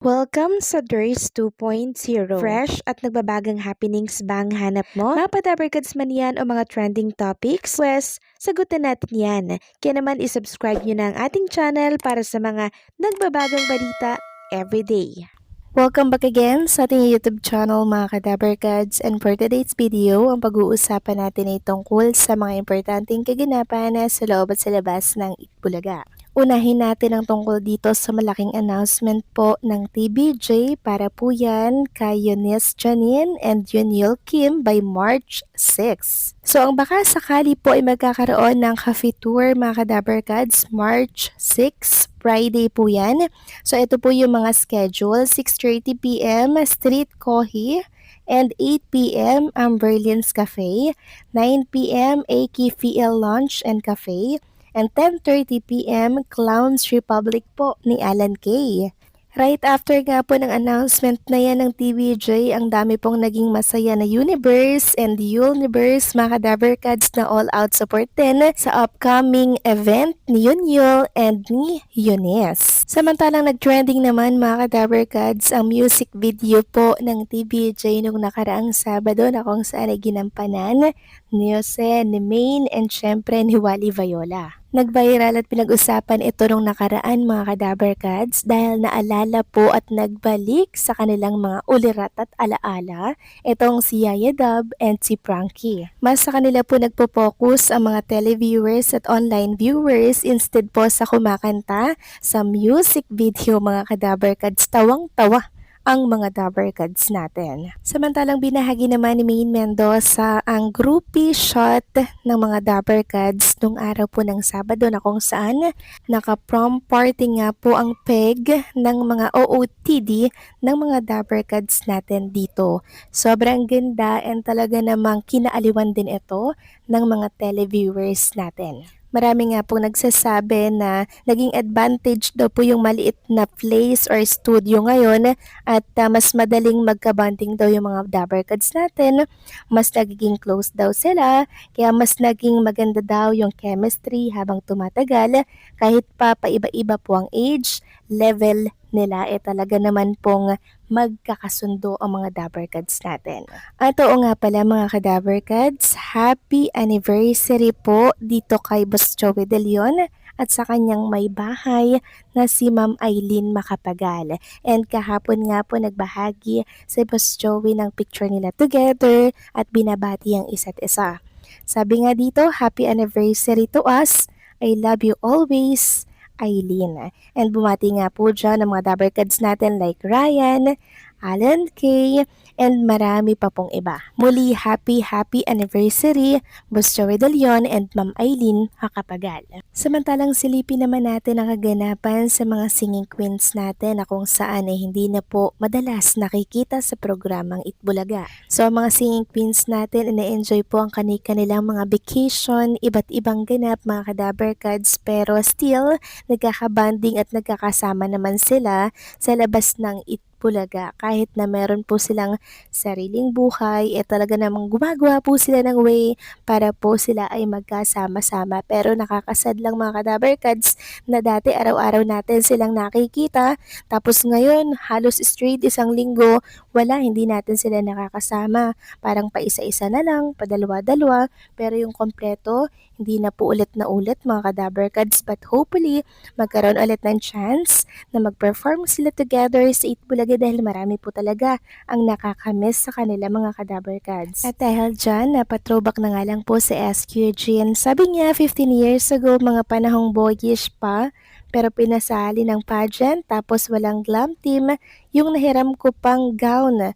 Welcome sa DRS 2.0. Fresh at nagbabagang happenings ba ang hanap mo? Mga padabarkads man yan o mga trending topics? Pwes, sagutin natin yan. Kaya naman isubscribe nyo na ang ating channel para sa mga nagbabagang balita everyday. Welcome back again sa ating YouTube channel mga kadabarkads, and for today's video, ang pag-uusapan natin ay tungkol sa mga importanteng kaganapan sa loob at sa labas ng Itbulaga. Unahin natin ang tungkol dito sa malaking announcement po ng TBJ para po yan kay Eunice Janine and Yuniel Kim by March 6. So ang baka sakali po ay magkakaroon ng cafe tour mga kadabarkads, March 6, Friday po yan. So ito po yung mga schedule, 6:30 p.m. Street Coffee, and 8 p.m. ang Berlin's Cafe, 9 p.m. AKFL Lunch and Cafe, and 10:30 p.m. Clowns Republic po ni Alan Kay. Right after nga po ng announcement na yan ng TVJ, ang dami pong naging masaya na Universe and Universe mga kadabarkads na all-out support din sa upcoming event ni Yunyul and ni Eunice. Samantalang nag-trending naman mga kadabarkads ang music video po ng TVJ nung nakaraang Sabado na kung saan ay ginampanan ni Jose, ni Maine, and syempre ni Wally Viola. Nag-viral at pinag-usapan ito nung nakaraan mga kadabarkads dahil naalala po at nagbalik sa kanilang mga ulirat at alaala itong si Yaya Dub and si Frankie. Mas sa kanila po nagpo-focus ang mga televiewers at online viewers instead po sa kumakanta sa music video mga kadabarkads. Tawang-tawa ang mga dabarkads natin. Samantalang binahagi naman ni Maine Mendoza ang groupie shot ng mga dabarkads nung araw po ng Sabado na kung saan naka-prom party nga po ang peg ng mga OOTD ng mga dabarkads natin dito. Sobrang ganda and talaga namang kinaaliwan din ito ng mga televiewers natin. Marami nga pong nagsasabi na naging advantage daw po yung maliit na place or studio ngayon at mas madaling magkabanding daw yung mga dabarkads natin. Mas nagiging close daw sila, kaya mas naging maganda daw yung chemistry habang tumatagal. Kahit pa paiba-iba po ang age, level nila, talaga naman pong magkakasundo ang mga dabarkads natin. At oo nga pala mga kadabarkads, happy anniversary po dito kay Boss Joey De Leon at sa kanyang may bahay na si Ma'am Eileen Macapagal. And kahapon nga po nagbahagi si Boss Joey ng picture nila together at binabati ang isa't isa. Sabi nga dito, happy anniversary to us. I love you always, Eileen. And bumati nga po dyan ng mga dabarkads natin like Ryan, Alan Kay, and marami pa pong iba. Muli, happy anniversary, Boss Joey De Leon and Ma'am Eileen Macapagal. Samantalang silipin naman natin ang kaganapan sa mga singing queens natin na kung saan ay hindi na po madalas nakikita sa programang Itbulaga. So ang mga singing queens natin, ina-enjoy po ang kanilang mga vacation, iba't ibang ganap mga kadabarkads, pero still nagkakabanding at nagkakasama naman sila sa labas ng Itbulaga. Kahit na meron po silang sariling buhay, talaga namang gumagawa po sila ng way para po sila ay magkasama-sama. Pero nakakasad lang mga kadabarkads na dati araw-araw natin silang nakikita, tapos ngayon halos straight isang linggo, hindi natin sila nakakasama. Parang paisa-isa na lang, padalawa-dalawa, pero yung kompleto, hindi na po ulit na ulit mga kadabarkads, but hopefully magkaroon ulit ng chance na mag-perform sila together sa Itbulaga dahil marami po talaga ang nakakamiss sa kanila mga kadabarkads. At dahil dyan, napatrobak na nga lang po si SQ Jean. Sabi niya 15 years ago, mga panahong boyish pa, pero pinasali ng pageant tapos walang glam team, yung nahiram ko pang gown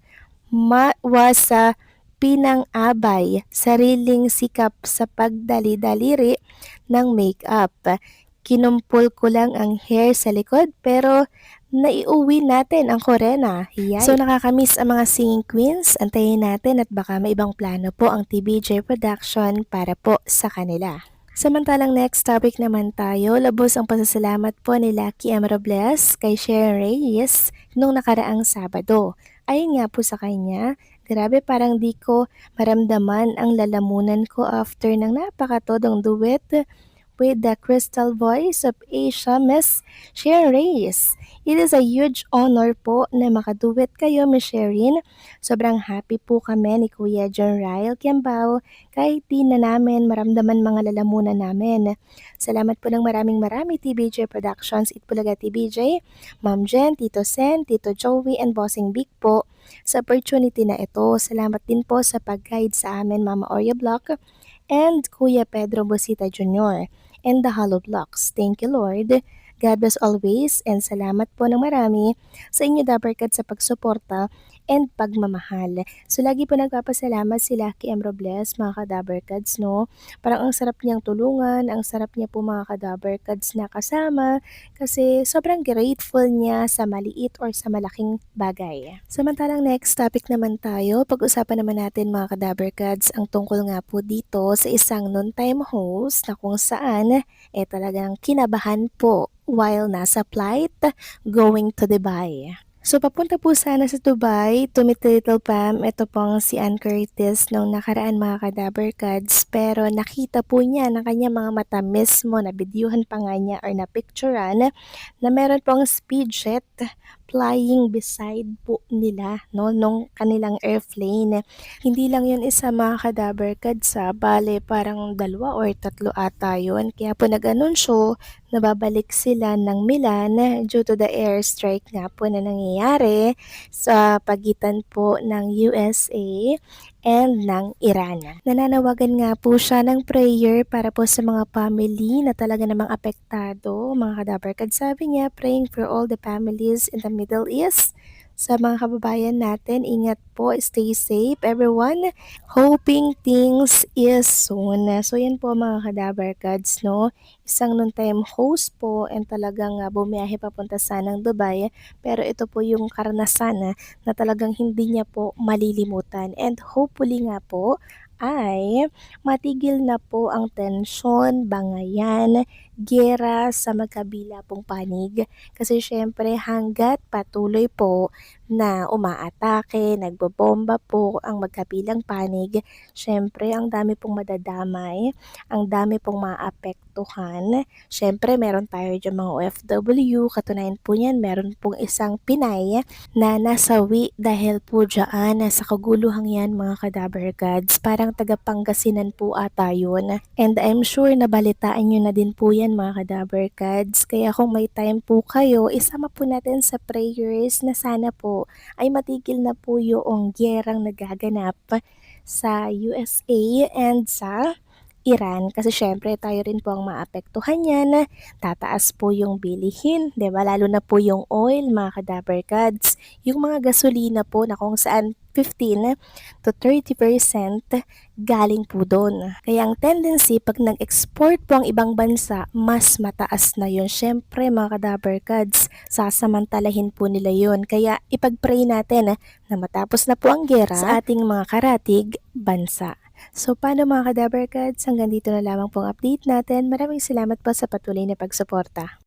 was sa pinang-abay, sariling sikap sa pagdali-daliri ng makeup. Kinumpol ko lang ang hair sa likod pero naiuwi natin ang korena. Yay. So nakakamiss ang mga singing queens. Antayin natin at baka may ibang plano po ang TBJ Production para po sa kanila. Samantalang next topic naman tayo, labos ang pasasalamat po ni Lucky M. Robles kay Sharon Reyes nung nakaraang Sabado. Ayon nga po sa kanya, grabe parang di ko maramdaman ang lalamunan ko after ng napakatodong duet with the crystal voice of Asia, Miss Sharon Reyes. It is a huge honor po na makaduet kayo, Miss Sharon. Sobrang happy po kami ni Kuya John Ryle Kiambao kahit di na namin maramdaman mga lalamunan namin. Salamat po ng maraming marami TBJ Productions, Itbulaga TBJ, Ma'am Jen, Tito Sen, Tito Joey, and Bossing Big po sa opportunity na ito. Salamat din po sa pag-guide sa amin, Mama Oreo Block, and Kuya Pedro Bosita Jr. and the Hollow Blocks. Thank you, Lord. God bless always, and salamat po ng marami sa inyo, Dabarkad, sa pagsuporta and pagmamahal. So, lagi po nagpapasalamat si Lucky M. Robles, mga ka-Dabarkads, no? Parang ang sarap niyang tulungan, ang sarap niya po mga ka-Dabarkads na kasama, kasi sobrang grateful niya sa maliit or sa malaking bagay. Samantalang next topic naman tayo, pag-usapan naman natin mga ka-Dabarkads ang tungkol nga po dito sa isang non-time host na kung saan talagang kinabahan po while nasa flight going to Dubai. So, papunta po sana sa Dubai to meet Little Pam. Ito pong si Ann Curtis nung nakaraan mga ka-Dabarkads. Pero nakita po niya ng kanya mga mata mismo, na videohan pa nga niya or na picturean na meron pong speed jet flying beside po nila, no, nung kanilang airplane. Hindi lang yun isa mga ka-Dabarkads, bale parang 2 or 3 ata yun. Kaya po nag-anunsyo na babalik sila ng Milan due to the airstrike nga po na nangyayari sa pagitan po ng USA and ng Iran. Nananawagan nga po siya ng prayer para po sa mga family na talaga namang apektado, mga ka-Dabarkad. Sabi niya, praying for all the families in the Middle East. Sa mga kababayan natin, ingat po, stay safe everyone. Hoping things is soon. So yan po mga ka-Dabarkads, no? Isang non-time host po and talagang bumiyahe papunta sana ng Dubai, pero ito po yung karanasan na talagang hindi niya po malilimutan, and hopefully nga po ay matigil na po ang tensyon, bangayan, giyera sa magkabila pong panig, kasi syempre hanggat patuloy po na umaatake, nagbobomba po ang magkabilang panig, syempre ang dami pong madadamay, ang dami pong maapektuhan. Syempre meron tayo dyan mga OFW, katunayan po yan, meron pong isang Pinay na nasawi dahil po dyan sa kaguluhang yan mga ka-Dabarkads. Parang taga Pangasinan po ata yun. And I'm sure nabalitaan nyo na din po yan mga ka-Dabarkads. Kaya kung may time po kayo, isama po natin sa prayers na sana po ay matigil na po yung gyerang nagaganap sa USA and sa Iran, kasi syempre tayo rin po ang maapektuhan yan, tataas po yung bilihin, diba? Lalo na po yung oil mga ka-Dabarkads, yung mga gasolina po na kung saan 15 to 30% galing po doon. Kaya ang tendency pag nag-export po ang ibang bansa, mas mataas na yun. Syempre mga ka-Dabarkads, sasamantalahin po nila yun. Kaya ipag-pray natin na matapos na po ang gera sa ating mga karatig bansa. So paano mga ka-Dabarkads, hanggang dito na lamang pong update natin. Maraming salamat po sa patuloy na pagsuporta.